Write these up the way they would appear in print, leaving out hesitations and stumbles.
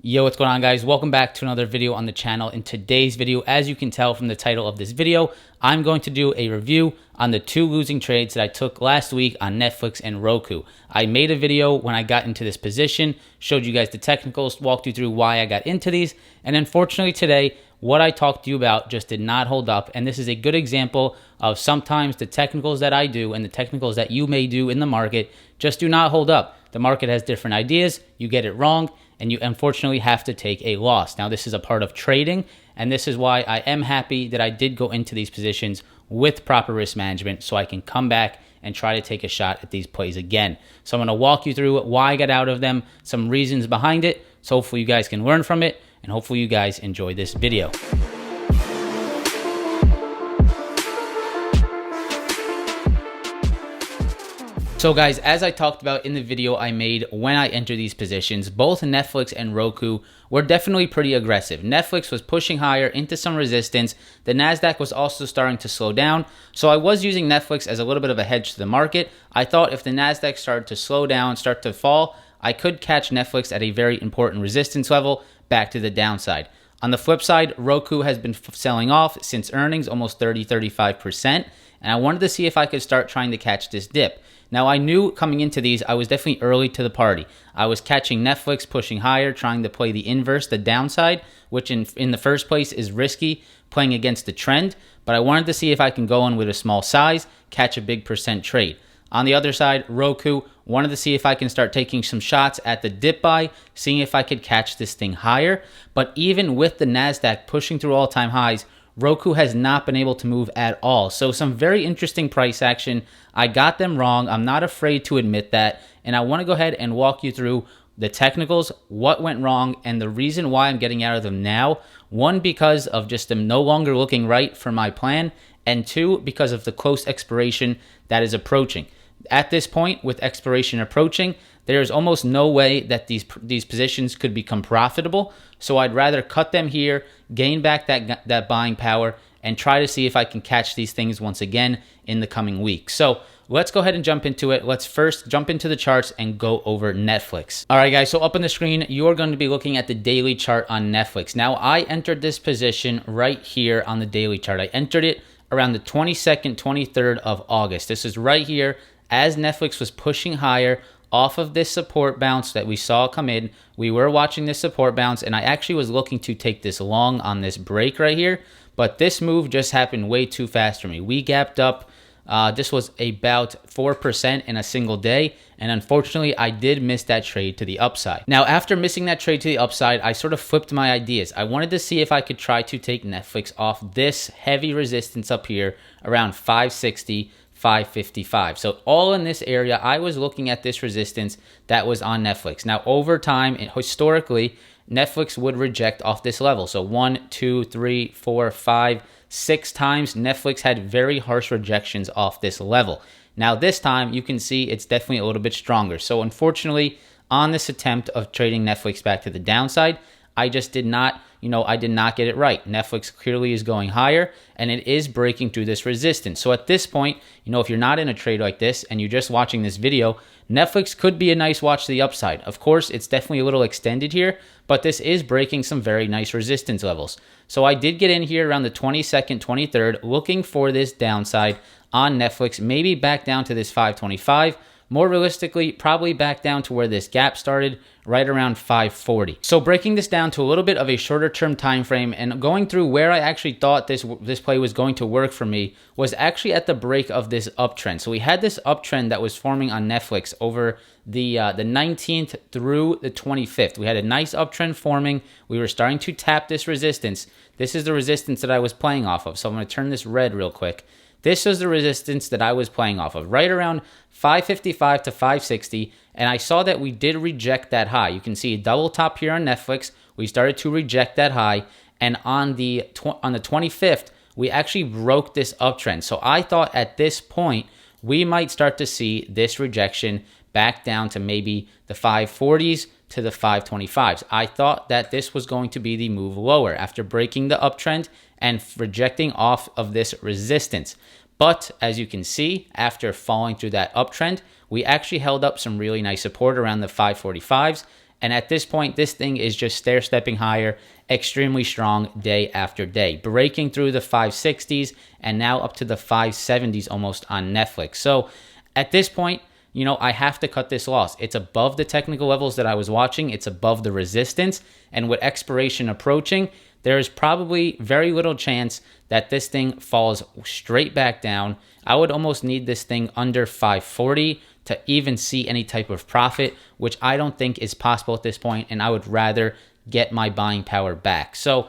Yo, what's going on, guys? Welcome back to another video on the channel. In today's video, as you can tell from the title of this video, I'm going to do a review on the two losing trades that I took last week on Netflix and Roku. I made a video when I got into this position, showed you guys the technicals, walked you through why I got into these, and unfortunately today, what I talked to you about just did not hold up, and this is a good example of sometimes the technicals that I do and the technicals that you may do in the market just do not hold up. The market has different ideas, you get it wrong, and you unfortunately have to take a loss. Now, this is a part of trading, and this is why I am happy that I did go into these positions with proper risk management so I can come back and try to take a shot at these plays again. So I'm going to walk you through why I got out of them, some reasons behind it, so hopefully you guys can learn from it, and hopefully you guys enjoy this video. So guys, as I talked about in the video I made when I entered these positions, both Netflix and Roku were definitely pretty aggressive. Netflix was pushing higher into some resistance. The NASDAQ was also starting to slow down. So I was using Netflix as a little bit of a hedge to the market. I thought if the NASDAQ started to slow down, start to fall, I could catch Netflix at a very important resistance level back to the downside. On the flip side, Roku has been selling off since earnings, almost 30-35%. And I wanted to see if I could start trying to catch this dip. Now, I knew coming into these, I was definitely early to the party. I was catching Netflix pushing higher, trying to play the inverse, the downside, which in the first place is risky, playing against the trend. But I wanted to see if I can go in with a small size, catch a big percent trade. On the other side, Roku, wanted to see if I can start taking some shots at the dip buy, seeing if I could catch this thing higher. But even with the NASDAQ pushing through all-time highs, Roku has not been able to move at all. So some very interesting price action. I got them wrong. I'm not afraid to admit that. And I want to go ahead and walk you through the technicals, what went wrong, and the reason why I'm getting out of them now. One, because of just them no longer looking right for my plan. And two, because of the close expiration that is approaching. At this point, with expiration approaching, there's almost no way that these positions could become profitable. So I'd rather cut them here, gain back that buying power, and try to see if I can catch these things once again in the coming weeks. So let's go ahead and jump into it. Let's first jump into the charts and go over Netflix. All right, guys, so up on the screen, you are going to be looking at the daily chart on Netflix. Now, I entered this position right here on the daily chart. I entered it around the 22nd, 23rd of August. This is right here as Netflix was pushing higher off of this support bounce that we saw come in. We were watching this support bounce, and I actually was looking to take this long on this break right here, but this move just happened way too fast for me. We gapped up. This was about 4% in a single day, and unfortunately, I did miss that trade to the upside. Now, after missing that trade to the upside, I sort of flipped my ideas. I wanted to see if I could try to take Netflix off this heavy resistance up here around 560, 555. So all in this area, I was looking at this resistance that was on Netflix. Now, over time, historically, Netflix would reject off this level. So 1, 2, 3, 4, 5, 6 times Netflix had very harsh rejections off this level. Now, this time, you can see it's definitely a little bit stronger. So unfortunately, on this attempt of trading Netflix back to the downside, I just did not, I did not get it right. Netflix clearly is going higher, and it is breaking through this resistance. So at this point, if you're not in a trade like this and you're just watching this video, Netflix could be a nice watch to the upside. Of course, it's definitely a little extended here, but this is breaking some very nice resistance levels. So I did get in here around the 22nd, 23rd, looking for this downside on Netflix, maybe back down to this 525. More realistically, probably back down to where this gap started, right around 540. So breaking this down to a little bit of a shorter term time frame and going through where I actually thought this play was going to work for me was actually at the break of this uptrend. So we had this uptrend that was forming on Netflix over the 19th through the 25th. We had a nice uptrend forming. We were starting to tap this resistance. This is the resistance that I was playing off of. So I'm going to turn this red real quick. This was the resistance that I was playing off of, right around 555 to 560, and I saw that we did reject that high. You can see a double top here on Netflix. We started to reject that high, and on the 25th, we actually broke this uptrend. So I thought at this point, we might start to see this rejection back down to maybe the 540s to the 525s. I thought that this was going to be the move lower after breaking the uptrend and rejecting off of this resistance. But as you can see, after falling through that uptrend, we actually held up some really nice support around the 545s And at this point, this thing is just stair-stepping higher, extremely strong day after day, breaking through the 560s and now up to the 570s almost on Netflix. So at this point, I have to cut this loss. It's above the technical levels that I was watching. It's above the resistance. And with expiration approaching, there is probably very little chance that this thing falls straight back down. I would almost need this thing under 540 to even see any type of profit, which I don't think is possible at this point, and I would rather get my buying power back. So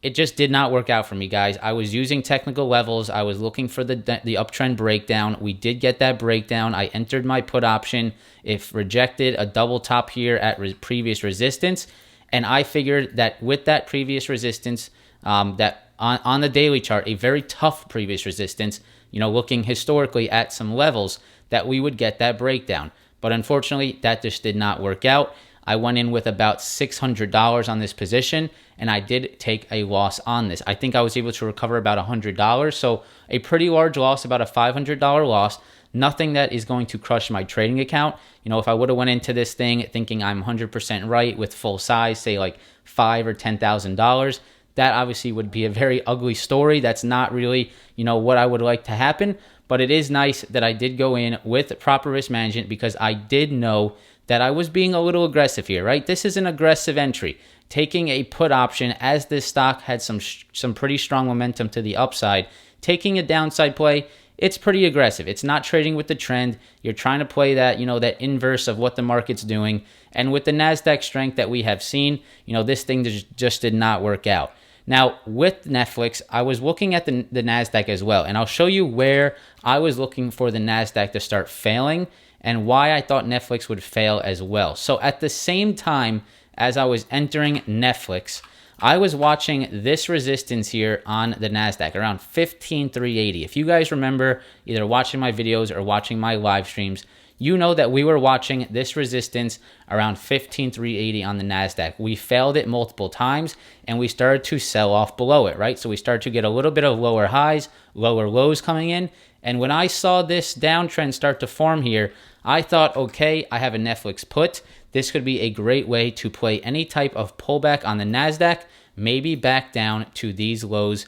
it just did not work out for me, guys. I was using technical levels. I was looking for the uptrend breakdown. We did get that breakdown. I entered my put option. If rejected, a double top here at previous resistance. And I figured that with that previous resistance, that on the daily chart, a very tough previous resistance, looking historically at some levels, that we would get that breakdown. But unfortunately, that just did not work out. I went in with about $600 on this position, and I did take a loss on this. I think I was able to recover about $100, so a pretty large loss, about a $500 loss. Nothing that is going to crush my trading account. If I would have went into this thing thinking I'm 100% right with full size, say like $5,000 or $10,000, that obviously would be a very ugly story. That's not really, what I would like to happen. But it is nice that I did go in with proper risk management because I did know that I was being a little aggressive here, right? This is an aggressive entry. Taking a put option as this stock had some pretty strong momentum to the upside. Taking a downside play, it's pretty aggressive. It's not trading with the trend. You're trying to play that, that inverse of what the market's doing. And with the NASDAQ strength that we have seen, this thing just did not work out. Now, with Netflix, I was looking at the NASDAQ as well, and I'll show you where I was looking for the NASDAQ to start failing and why I thought Netflix would fail as well. So at the same time as I was entering Netflix, I was watching this resistance here on the NASDAQ around 15,380. If you guys remember either watching my videos or watching my live streams, you know that we were watching this resistance around 15,380 on the NASDAQ. We failed it multiple times and we started to sell off below it, right? So we started to get a little bit of lower highs, lower lows coming in. And when I saw this downtrend start to form here, I thought, okay, I have a Netflix put. This could be a great way to play any type of pullback on the NASDAQ, maybe back down to these lows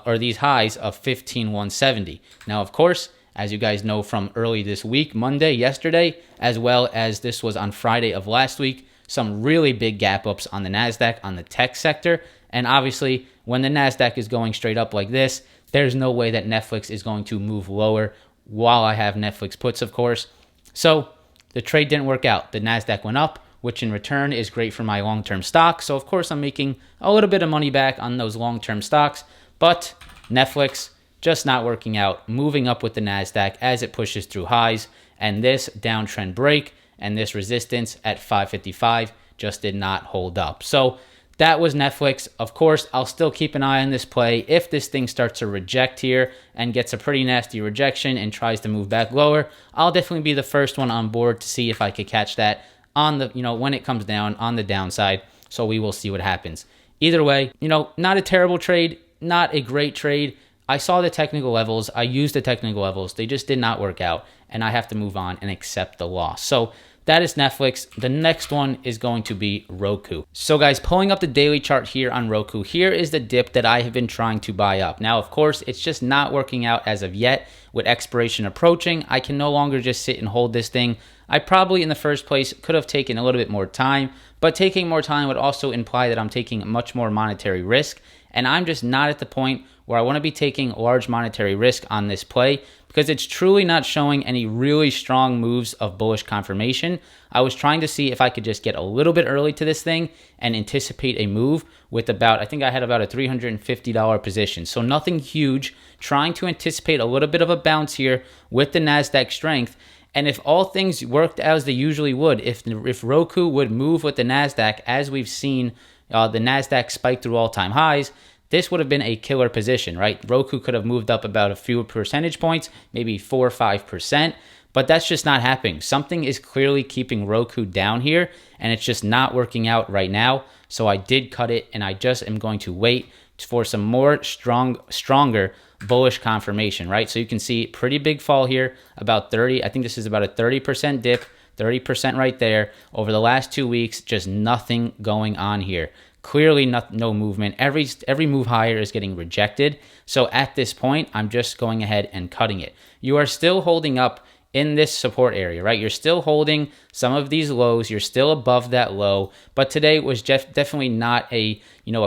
or these highs of 15,170. Now, of course, as you guys know from early this week, Monday, yesterday, as well as this was on Friday of last week, some really big gap ups on the NASDAQ on the tech sector. And obviously, when the NASDAQ is going straight up like this, there's no way that Netflix is going to move lower while I have Netflix puts, of course. So the trade didn't work out. The NASDAQ went up, which in return is great for my long-term stocks. So, of course, I'm making a little bit of money back on those long-term stocks. But Netflix just not working out, moving up with the NASDAQ as it pushes through highs. And this downtrend break and this resistance at 555 just did not hold up. So that was Netflix. Of course, I'll still keep an eye on this play. If this thing starts to reject here and gets a pretty nasty rejection and tries to move back lower, I'll definitely be the first one on board to see if I could catch that on the, when it comes down on the downside. So we will see what happens. Either way, not a terrible trade, not a great trade. I saw the technical levels. I used the technical levels. They just did not work out, and I have to move on and accept the loss. So that is Netflix. The next one is going to be Roku. So guys, pulling up the daily chart here on Roku, here is the dip that I have been trying to buy up. Now, of course, it's just not working out as of yet. With expiration approaching, I can no longer just sit and hold this thing. I probably in the first place could have taken a little bit more time, but taking more time would also imply that I'm taking much more monetary risk, and I'm just not at the point where I want to be taking large monetary risk on this play because it's truly not showing any really strong moves of bullish confirmation. I was trying to see if I could just get a little bit early to this thing and anticipate a move with I think I had about a $350 position. So nothing huge, trying to anticipate a little bit of a bounce here with the NASDAQ strength. And if all things worked as they usually would, if Roku would move with the NASDAQ as we've seen the NASDAQ spike through all-time highs, this would have been a killer position, right? Roku could have moved up about a few percentage points, maybe 4 or 5%, but that's just not happening. Something is clearly keeping Roku down here, and it's just not working out right now. So I did cut it, and I just am going to wait for some more stronger bullish confirmation, right? So you can see pretty big fall here, about 30. I think this is about a 30% dip 30% right there. Over the last 2 weeks, just nothing going on here. Clearly no movement. Every move higher is getting rejected. So at this point, I'm just going ahead and cutting it. You are still holding up in this support area, right? You're still holding some of these lows. You're still above that low. But today was definitely not a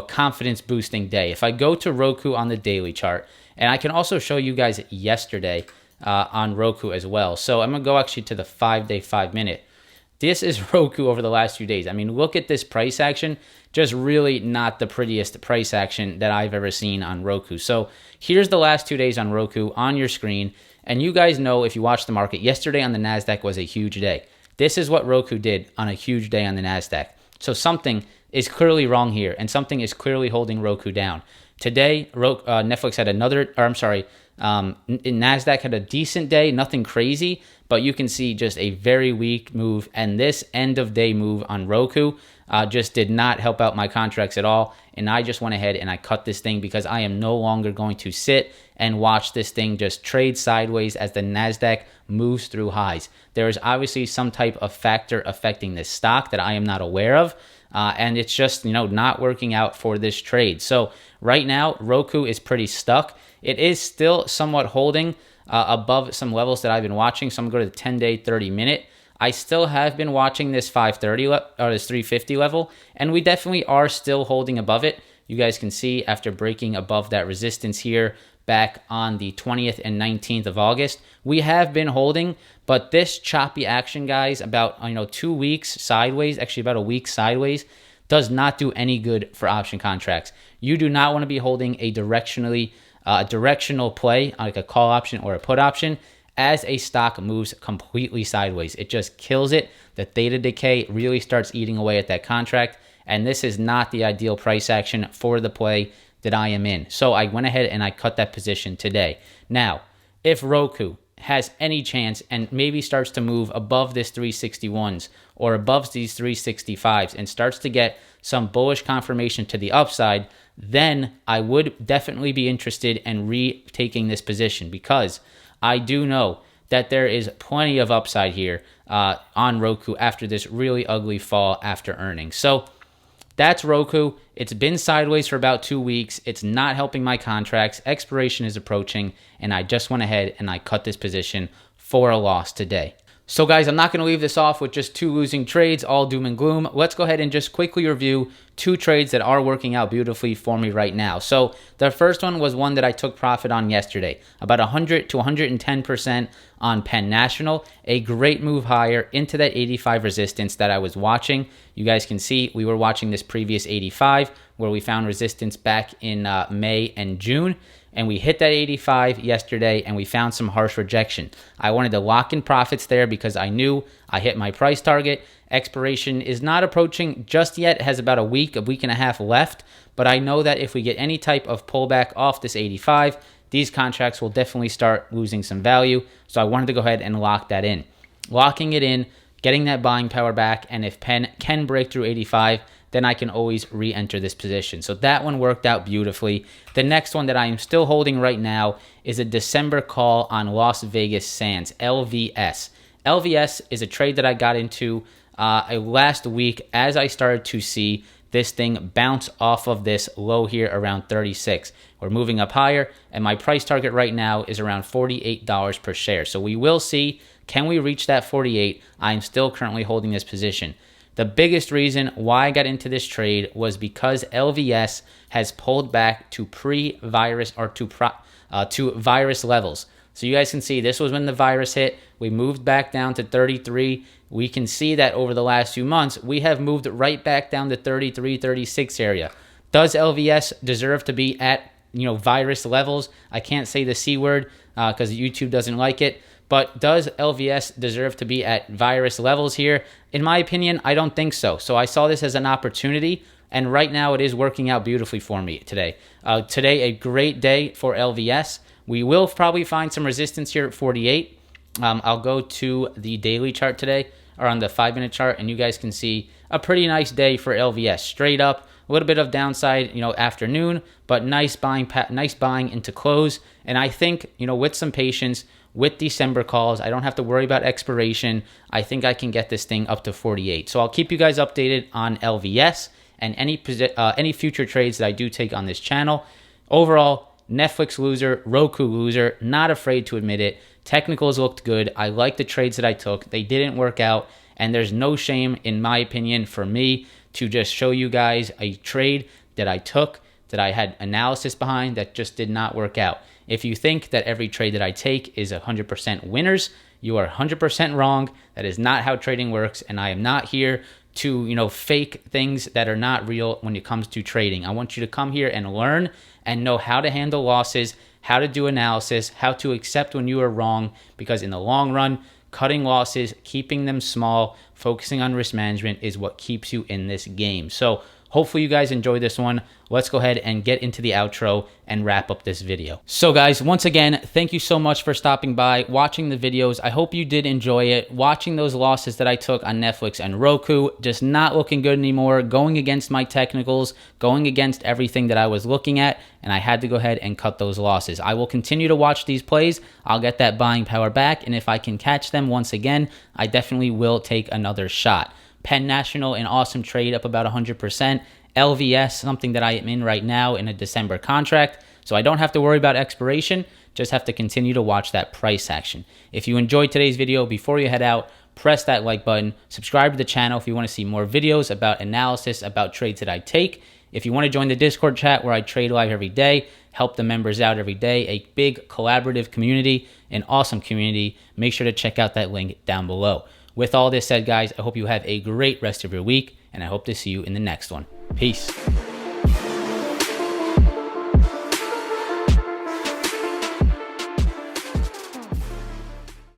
confidence boosting day. If I go to Roku on the daily chart, and I can also show you guys yesterday on Roku as well. So I'm going to go actually to the 5-day, 5-minute. This is Roku over the last few days. I mean, look at this price action. Just really not the prettiest price action that I've ever seen on Roku. So here's the last 2 days on Roku on your screen. And you guys know, if you watch the market, yesterday on the NASDAQ was a huge day. This is what Roku did on a huge day on the NASDAQ. So something is clearly wrong here, and something is clearly holding Roku down. Today, Netflix had NASDAQ had a decent day, nothing crazy, but you can see just a very weak move. And this end of day move on Roku just did not help out my contracts at all. And I just went ahead and I cut this thing because I am no longer going to sit and watch this thing just trade sideways as the NASDAQ moves through highs. There is obviously some type of factor affecting this stock that I am not aware of. And it's just, not working out for this trade. So right now, Roku is pretty stuck. It is still somewhat holding above some levels that I've been watching. So I'm going to go to the 10-day, 30-minute. I still have been watching this 530 or this 350 level, and we definitely are still holding above it. You guys can see after breaking above that resistance here back on the 20th and 19th of August, we have been holding, but this choppy action, guys, about 2 weeks sideways, actually about a week sideways, does not do any good for option contracts. You do not want to be holding a directional play, like a call option or a put option, as a stock moves completely sideways. It just kills it. The theta decay really starts eating away at that contract, and this is not the ideal price action for the play that I am in. So I went ahead and I cut that position today. Now, if Roku has any chance and maybe starts to move above this 361s or above these 365s and starts to get some bullish confirmation to the upside, then I would definitely be interested in retaking this position, because I do know that there is plenty of upside here on Roku after this really ugly fall after earnings. So that's Roku. It's been sideways for about 2 weeks. It's not helping my contracts. Expiration is approaching, and I just went ahead and I cut this position for a loss today. So guys, I'm not going to leave this off with just 2 losing trades, all doom and gloom. Let's go ahead and just quickly review 2 trades that are working out beautifully for me right now. So the first one was one that I took profit on yesterday, about 100 to 110% on Penn National, a great move higher into that 85 resistance that I was watching. You guys can see we were watching this previous 85 where we found resistance back in May and June. And we hit that 85 yesterday, and we found some harsh rejection. I wanted to lock in profits there because I knew I hit my price target. Expiration is not approaching just yet. It has about a week and a half left. But I know that if we get any type of pullback off this 85, these contracts will definitely start losing some value. So I wanted to go ahead and lock that in. Locking it in, getting that buying power back, and if Penn can break through 85, then I can always re-enter this position. So that one worked out beautifully. The next one that I am still holding right now is a December call on Las Vegas Sands, LVS. LVS is a trade that I got into last week as I started to see this thing bounce off of this low here around 36. We're moving up higher, and my price target right now is around $48 per share. So we will see, can we reach that 48? I'm still currently holding this position. The biggest reason why I got into this trade was because LVS has pulled back to pre-virus or to virus levels. So you guys can see this was when the virus hit. We moved back down to 33. We can see that over the last few months, we have moved right back down to 33, 36 area. Does LVS deserve to be at virus levels? I can't say the C word because YouTube doesn't like it. But does LVS deserve to be at virus levels here? In my opinion, I don't think so. So I saw this as an opportunity, and right now it is working out beautifully for me today. Today, a great day for LVS. We will probably find some resistance here at 48. I'll go to the daily chart today, or on the 5-minute chart, and you guys can see a pretty nice day for LVS. Straight up, a little bit of downside, afternoon, but nice buying into close. And I think, with some patience, with December calls. I don't have to worry about expiration. I think I can get this thing up to 48. So I'll keep you guys updated on LVS and any future trades that I do take on this channel. Overall, Netflix loser, Roku loser, not afraid to admit it. Technicals looked good. I like the trades that I took. They didn't work out, and there's no shame, in my opinion, for me to just show you guys a trade that I took, that I had analysis behind, that just did not work out. If you think that every trade that I take is 100% winners, you are 100% wrong. That is not how trading works, and I am not here to, fake things that are not real when it comes to trading. I want you to come here and learn and know how to handle losses, how to do analysis, how to accept when you are wrong, because in the long run, cutting losses, keeping them small, focusing on risk management is what keeps you in this game. So hopefully you guys enjoyed this one. Let's go ahead and get into the outro and wrap up this video. So guys, once again, thank you so much for stopping by, watching the videos. I hope you did enjoy it. Watching those losses that I took on Netflix and Roku, just not looking good anymore, going against my technicals, going against everything that I was looking at, and I had to go ahead and cut those losses. I will continue to watch these plays. I'll get that buying power back, and if I can catch them once again, I definitely will take another shot. Penn National, an awesome trade, up about 100%. LVS, something that I am in right now in a December contract. So I don't have to worry about expiration, just have to continue to watch that price action. If you enjoyed today's video, before you head out, press that like button, subscribe to the channel if you want to see more videos about analysis, about trades that I take. If you want to join the Discord chat where I trade live every day, help the members out every day, a big collaborative community, an awesome community, make sure to check out that link down below. With all this said, guys, I hope you have a great rest of your week, and I hope to see you in the next one. Peace.